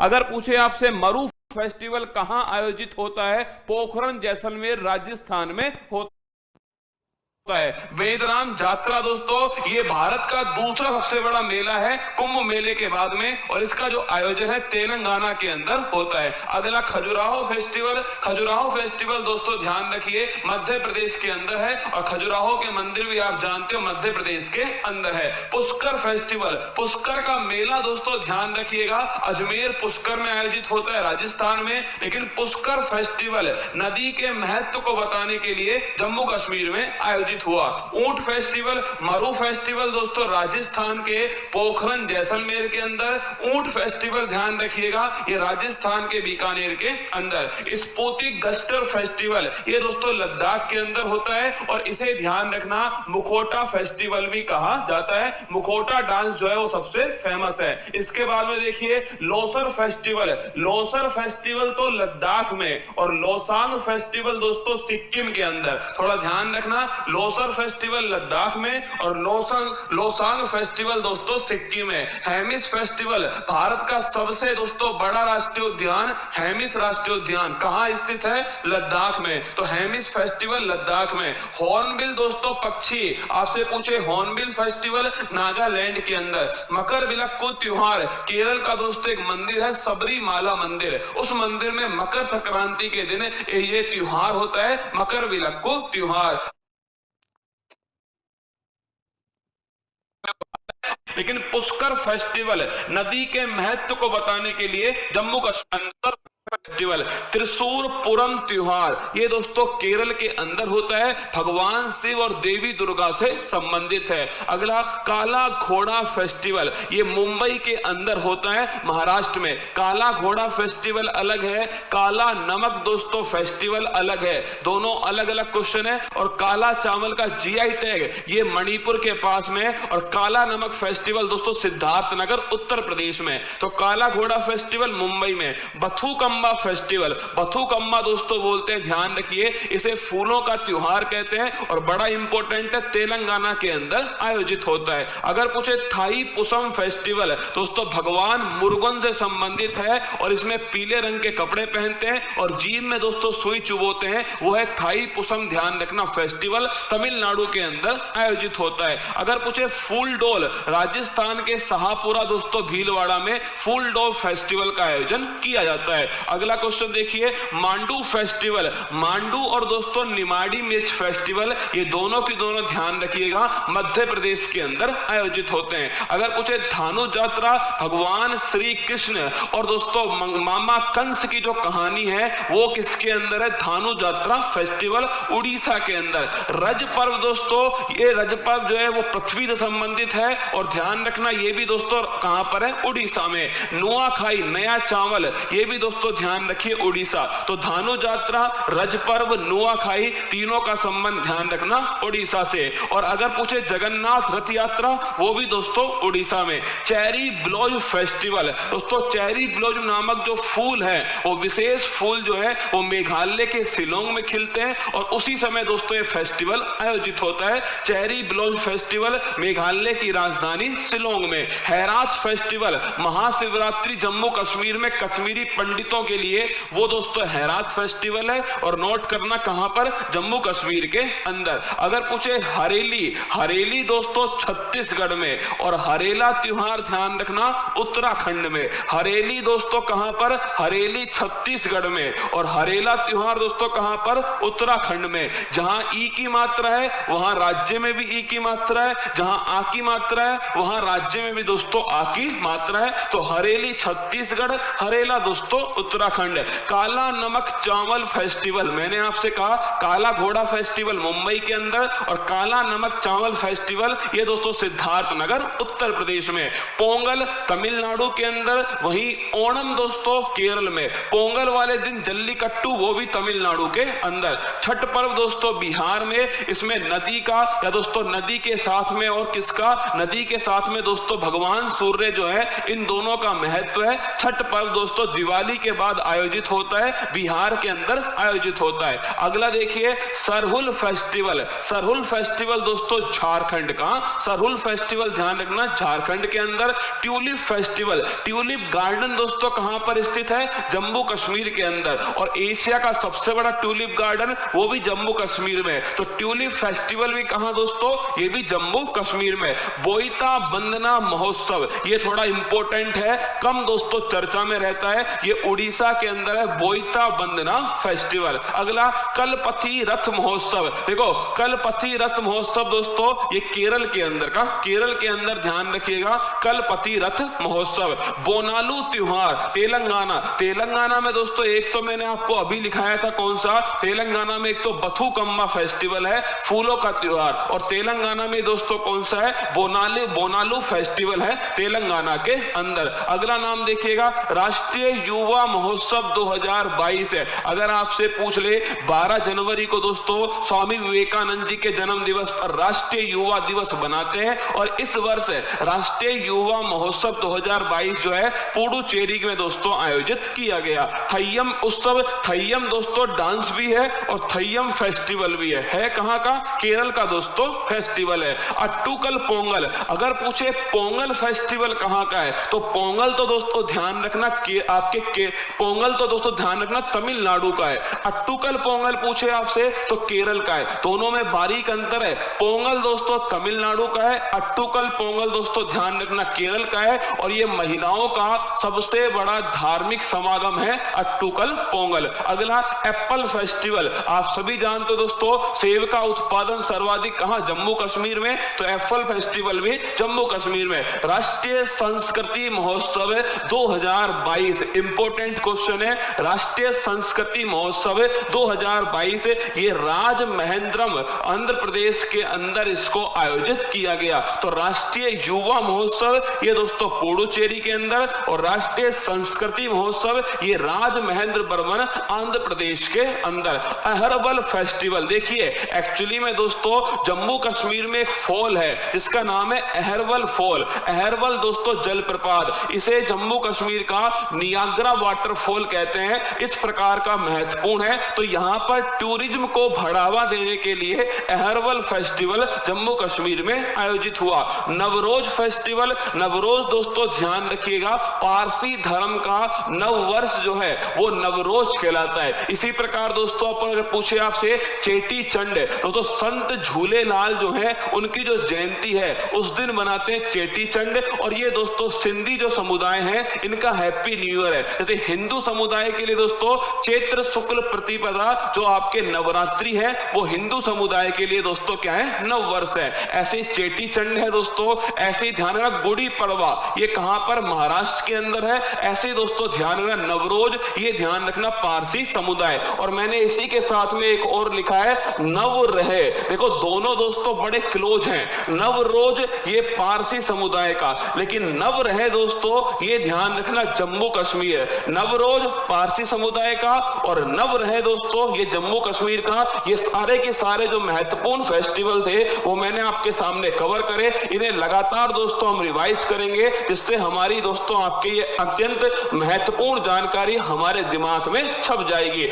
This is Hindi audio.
अगर पूछे आपसे मरु फेस्टिवल कहां आयोजित होता है, पोखरण जैसलमेर राजस्थान में होता है। वेदराम यात्रा दोस्तों ये भारत का दूसरा सबसे बड़ा मेला है कुंभ मेले के बाद में, और इसका जो आयोजन है तेलंगाना के अंदर होता है। अगला खजुराहो फेस्टिवल। खजुराहो फेस्टिवल दोस्तों ध्यान रखिए मध्य प्रदेश के अंदर है, और खजुराहो के मंदिर भी आप जानते हो मध्य प्रदेश के अंदर है। पुष्कर फेस्टिवल, पुष्कर का मेला दोस्तों ध्यान रखिएगा अजमेर पुष्कर में आयोजित होता है राजस्थान में, लेकिन पुष्कर फेस्टिवल नदी के महत्व को बताने के लिए जम्मू कश्मीर में आयोजित हुआ। ऊंट फेस्टिवल, मरु फेस्टिवल दोस्तों राजस्थान के पोखरण जैसलमेर के अंदर। ऊंट फेस्टिवल ध्यान रखिएगा ये राजस्थान के बीकानेर के अंदर। स्पोतिक गस्टर फेस्टिवल ये दोस्तों लद्दाख के अंदर होता है, और इसे ध्यान रखना मुखोटा फेस्टिवल भी कहा जाता है। मुखोटा डांस जो है वो सबसे फेमस है। इसके बाद में देखिए लोसर फेस्टिवल। लोसर फेस्टिवल तो लद्दाख में, और लोसांग फेस्टिवल दोस्तों सिक्किम के अंदर। थोड़ा ध्यान रखना लोसर फेस्टिवल लद्दाख में और लोसांग फेस्टिवल दोस्तों सिक्किम में। हेमिस फेस्टिवल भारत का सबसे दोस्तों बड़ा राष्ट्रीय उद्यान हेमिस राष्ट्रीय उद्यान कहां स्थित है, लद्दाख में, तो हेमिस फेस्टिवल लद्दाख में। हॉर्नबिल दोस्तों पक्षी, आपसे पूछे हॉर्नबिल फेस्टिवल नागालैंड के अंदर। मकर विलक्कू त्योहार केरल का दोस्तों एक मंदिर है सबरीमाला मंदिर, उस मंदिर में मकर संक्रांति के दिन ये त्योहार होता है मकर विलक्कू त्योहार। लेकिन पुष्कर फेस्टिवल नदी के महत्व को बताने के लिए जम्मू कश्मीर फेस्टिवल। त्रिशूरपुरम त्योहार ये दोस्तों केरल के अंदर होता है, भगवान शिव और देवी दुर्गा से संबंधित है। अगला काला घोड़ा फेस्टिवल ये मुंबई के अंदर होता है महाराष्ट्र में। काला घोड़ा फेस्टिवल अलग है, काला नमक दोस्तों फेस्टिवल अलग है, दोनों अलग अलग क्वेश्चन है। और काला चावल का जीआई टैग ये मणिपुर के पास में, और काला नमक फेस्टिवल दोस्तों सिद्धार्थनगर उत्तर प्रदेश में। तो काला घोड़ा फेस्टिवल मुंबई में। बथुकम्मा फेस्टिवल, बथुकम्मा दोस्तों बोलते हैं ध्यान रखिए इसे फूलों का त्योहार कहते हैं, और बड़ा इंपॉर्टेंट है तेलंगाना के अंदर आयोजित होता है। अगर पूछे थाई पुसम फेस्टिवल दोस्तों भगवान मुरुगन से संबंधित है, और इसमें पीले रंग के कपड़े पहनते हैं और जीभ में दोस्तों सुई चुभोते हैं, वो है थाई पुसम ध्यान रखना फेस्टिवल तमिलनाडु के अंदर आयोजित होता है। अगर पूछे फूल डोल, राजस्थान के शाहपुरा दोस्तों भीलवाड़ा में फूल डोल फेस्टिवल का आयोजन किया जाता है। अगला क्वेश्चन देखिए मांडू फेस्टिवल। मांडू और दोस्तों निमाड़ी मिर्च फेस्टिवल ये दोनों की दोनों ध्यान रखिएगा मध्य प्रदेश के अंदर आयोजित होते हैं। अगर पूछे धानु यात्रा, भगवान श्री कृष्ण और दोस्तों मामा कंस की जो कहानी है वो किसके अंदर है, धानु यात्रा फेस्टिवल उड़ीसा के अंदर। रज पर्व दोस्तों ये रज पर्व जो है वो पृथ्वी से संबंधित है, और ध्यान रखना ये भी दोस्तों कहां पर है, उड़ीसा में। नुआखाई नया चावल ये भी दोस्तों ध्यान रखिए उड़ीसा। तो धानु यात्रा, रज पर्व, नुआखाई तीनों का संबंध ध्यान रखना उड़ीसा से। और अगर पूछे जगन्नाथ रथ यात्रा वो भी दोस्तों उड़ीसा में। चेरी ब्लॉज फेस्टिवल दोस्तों, चेरी ब्लॉज नामक जो फूल है वो विशेष फूल जो है वो मेघालय के शिलोंग में खिलते हैं, और उसी समय दोस्तों ये फेस्टिवल आयोजित होता है। चेरी ब्लॉज फेस्टिवल मेघालय की राजधानी शिलोंग में। हैरात फेस्टिवल महाशिवरात्रि जम्मू कश्मीर में कश्मीरी पंडितों के लिए वो दोस्तों हैरात फेस्टिवल है, और नोट करना कहां पर, जम्मू कश्मीर के अंदर। अगर पूछे हरेली, हरेली दोस्तों छत्तीसगढ़ में, और हरेला त्योहार ध्यान रखना उत्तराखंड में। हरेली दोस्तों कहां पर, हरेली छत्तीसगढ़ में, और हरेला त्योहार दोस्तों कहां पर, उत्तराखंड में। जहां ई की मात्रा है वहां राज्य में भी ई की मात्रा है, जहां आ की मात्रा है वहां राज्य में भी दोस्तों आ की मात्रा है। तो हरेली छत्तीसगढ़, हरेला दोस्तों उत्तराखंड। काला नमक चावल फेस्टिवल, मैंने आपसे कहा काला घोड़ा फेस्टिवल मुंबई के अंदर, और काला नमक चावल फेस्टिवल ये दोस्तों सिद्धार्थनगर उत्तर प्रदेश में। पोंगल तमिलनाडु के अंदर, वहीं ओणम दोस्तों केरल में। पोंगल वाले दिन जल्लीकट्टू वो भी तमिलनाडु के अंदर। छठ पर्व दोस्तों बिहार में, इसमें नदी का या दोस्तों नदी के साथ में और किसका, नदी के साथ में दोस्तों भगवान सूर्य जो है इन दोनों का महत्व है। छठ पर्व दोस्तों दिवाली के बाद आयोजित होता है, बिहार के अंदर आयोजित होता है। अगला देखिए सरहुल फेस्टिवल। सरहुल फेस्टिवल दोस्तों झारखंड का, सरहुल फेस्टिवल ध्यान रखना झारखंड के अंदर। ट्यूलिप फेस्टिवल, ट्यूलिप गार्डन दोस्तों कहां पर स्थित है? जम्मू कश्मीर के अंदर। और एशिया का सबसे बड़ा ट्यूलिप गार्डन वो भी जम्मू कश्मीर में। तो ट्यूलिप फेस्टिवल भी कहां दोस्तों? ये भी जम्मू कश्मीर में। बोईता बंदना महोत्सव, ये थोड़ा इंपॉर्टेंट है, कम दोस्तों चर्चा में रहता है, ये उड़ीसा के अंदर है, बोईता बंदना फेस्टिवल। अगला कलपथी रथ महोत्सव। देखो कलपथी रथ महोत्सव दोस्तों ये केरल के अंदर का, केरल के अंदर ध्यान रखिएगा, कलपथी रथ महोत्सव। बोनालू त्योहार तेलंगाना, तेलंगाना में दोस्तों एक तो मैंने आपको अभी लिखाया था कौन सा, तेलंगाना में एक तो बथुकम्मा फेस्टिवल है, फूलों का त्योहार, और तेलंगाना में दोस्तों कौन सा है? बोनालू फेस्टिवल है तेलंगाना के अंदर। अगला नाम देखिएगा राष्ट्रीय युवा महोत्सव 2022 है। अगर आपसे पूछ ले 12 जनवरी को दोस्तों स्वामी विवेकानंद जी के जन्म दिवस पर राष्ट्रीय युवा दिवस बनाते हैं, और इस वर्ष राष्ट्रीय युवा महोत्सव 2022 जो है पुडुचेरी में दोस्तों आयोजित किया गया। थय्यम उत्सव, थय्यम दोस्तों डांस भी है और थय्यम फेस्टिवल भी है कहां का? केरल का दोस्तों फेस्टिवल है। अट्टुकल पोंगल, अगर पूछे पोंगल फेस्टिवल कहां का है तो पोंगल तो दोस्तों ध्यान रखना पोंगल तो दोस्तों ध्यान रखना तमिलनाडु का है। अट्टुकल पोंगल पूछे आपसे तो केरल का है, दोनों में बारीक अंतर है। पोंगल दोस्तों तमिलनाडु का है, अट्टुकल पोंगल दोस्तों ध्यान रखना केरल का है, और ये महिलाओं का सबसे बड़ा धार्मिक समागम है अट्टुकल पोंगल। अगला एप्पल फेस्टिवल, आप सभी जानते हो दोस्तों सेब का उत्पादन सर्वाधिक कहां? जम्मू कश्मीर में, तो एप्पल फेस्टिवल भी जम्मू कश्मीर में। राष्ट्रीय संस्कृति महोत्सव 2022, इंपॉर्टेंट क्वेश्चन है, राष्ट्रीय संस्कृति महोत्सव 2022 ये राजमहेंद्रम आंध्र प्रदेश के अंदर इसको आयोजित किया गया। तो राष्ट्रीय युवा महोत्सव ये दोस्तों पुडुचेरी के अंदर, और राष्ट्रीय संस्कृति महोत्सव ये राजमहेंद्रवरम आंध्र प्रदेश के अंदर। अहरबल फेस्टिवल, देखिए एक्चुअली में दोस्तों जम्मू कश्मीर में एक फॉल है जिसका नाम है अहरबल फॉल। अहरबल दोस्तों जलप्रपात, इसे जम्मू कश्मीर का नियाग्रा वाटरफॉल कहते हैं, इस प्रकार का महत्वपूर्ण है। तो यहां पर टूरिज्म को बढ़ावा देने के लिए अहरबल फेस्टिवल जम्मू कश्मीर में आयोजित हुआ। नवरोज फेस्टिवल, नवरोज दोस्तों ध्यान रखिएगा पारसी धर्म का नव वर्ष जो है वो नवरोज कहलाता है। इसी प्रकार दोस्तों अगर पूछे आपसे चेटी चंड, तो संत झूलेलाल जो है उनकी जो जयंती है उस दिन मनाते हैं चेटी चंड, और ये दोस्तों सिंधी जो समुदाय है इनका हैप्पी न्यू ईयर है। जैसे हिंदू समुदाय के लिए दोस्तों चैत्र शुक्ल प्रतिपदा जो आपके नवरात्रि है वो हिंदू समुदाय के लिए दोस्तों क्या है? नव वर्ष है। ऐसे चेटी चंड है दोस्तों, ऐसे ही ध्यान रखना गुड़ी पड़वा ये कहां पर? महाराष्ट्र के अंदर है। ऐसे दोस्तों ध्यान रखना नवरोज ये ध्यान रखना पारसी समुदाय। और मैंने इसी के साथ में एक और लिखा है नव रहे, देखो दोनों दोस्तों बड़े क्लोज हैं। नवरोज ये पारसी समुदाय का, लेकिन नव रहे दोस्तों ये ध्यान रखना जम्मू कश्मीर। नवरोज पारसी समुदाय का और नव रहे दोस्तों ये जम्मू कश्मीर का। ये सारे के सारे जो महत्वपूर्ण फेस्टिवल थे वो मैंने आपके सामने कवर करे। इन्हें लगातार दोस्तों हम रिवाइज करेंगे जिससे हमारी दोस्तों आपके ये अत्यंत महत्वपूर्ण जानकारी हमारे दिमाग में छप जाएगी।